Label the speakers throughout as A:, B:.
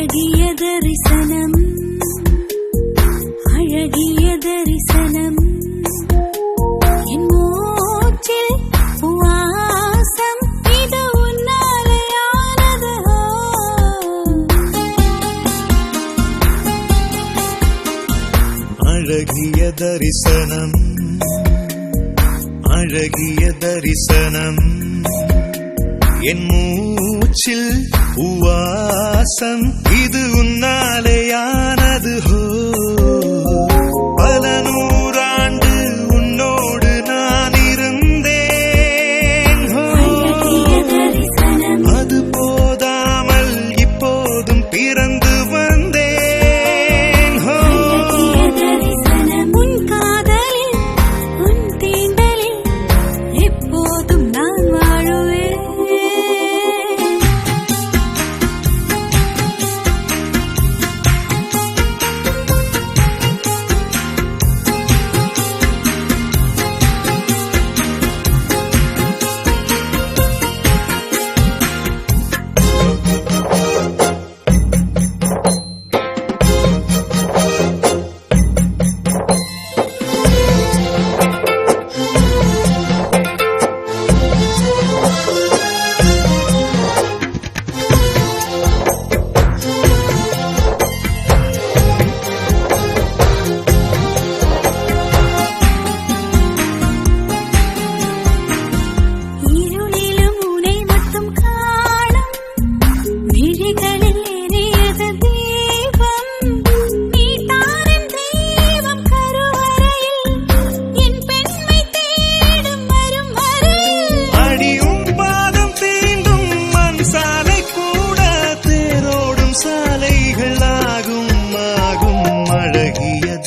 A: அழகிய தரிசனம் அழகிய தரிசனம் என் மூச்சில் வாசம் இது உன்னாலையானது
B: அழகிய தரிசனம் அழகிய தரிசனம் என் மூச்சில் உவாசம் இது உன்னாலேயானது ஹோ பல நூறாண்டு உன்னோடு நான் இருந்தேன் ஹோ அது போதாமல் இப்போதும் பிறந்து வந்தேன் ஹோ
A: உன் காதலில் உன் தீண்டலில் எப்போதும் நான் வாழுவேன்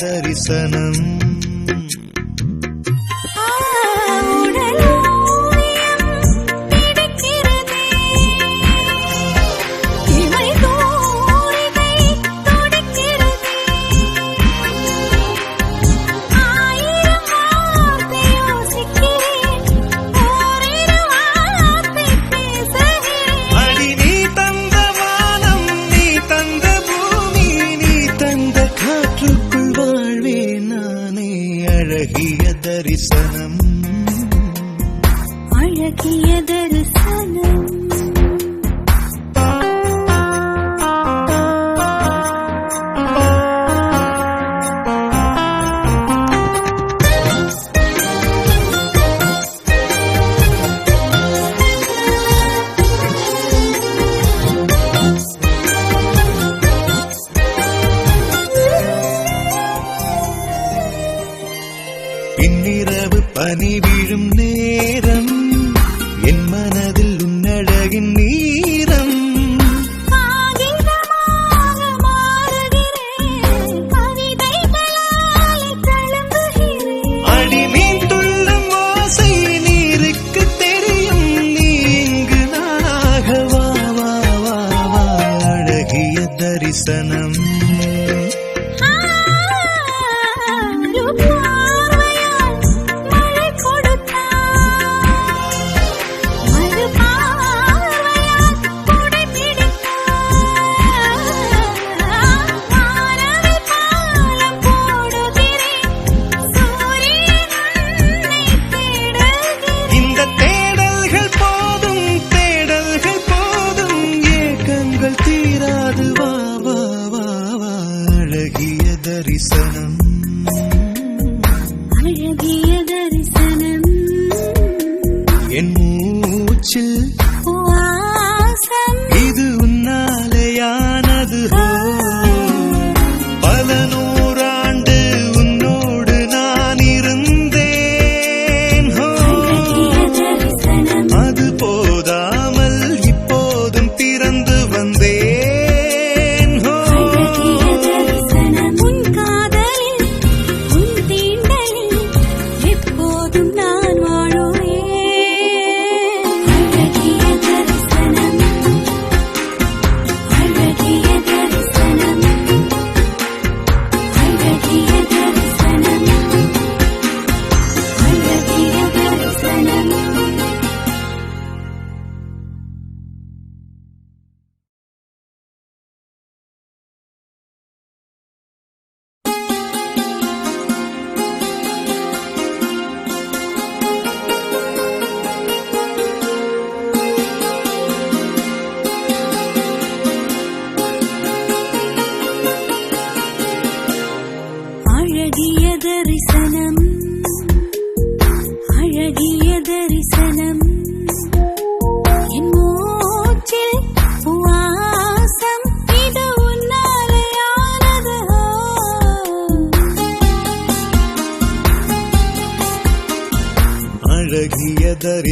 B: தரிசனம் அழகிய தரிசனம்
A: அழகிய தரிசனம்
B: பின்னிரவு பனி விழும் நேரம் என் மனதில் உன்னழகின் நீரம் அடி மீன் துள்ளும் ஓசை நீருக்கு தெரியும் நீ இங்கு நானாக வா வா வா வா அழகிய தரிசனம் தீராது வா வா வா வா அழகிய தரிசனம்
A: அழகிய தரிசனம்
B: என் மூச்சில்
A: வாசம்
B: இது உன்னாலேயானது ஹோ பல நூறாண்டு உன்னோடு நான் இருந்தேன் ஹோ அது போதாமல் இப்போதும் பிறந்து வந்தேன்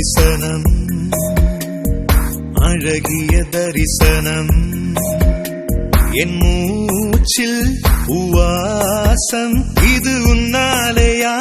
B: தரிசனம் அழகிய தரிசனம் என் மூச்சில் உவாசம் இது உன்னாலேயா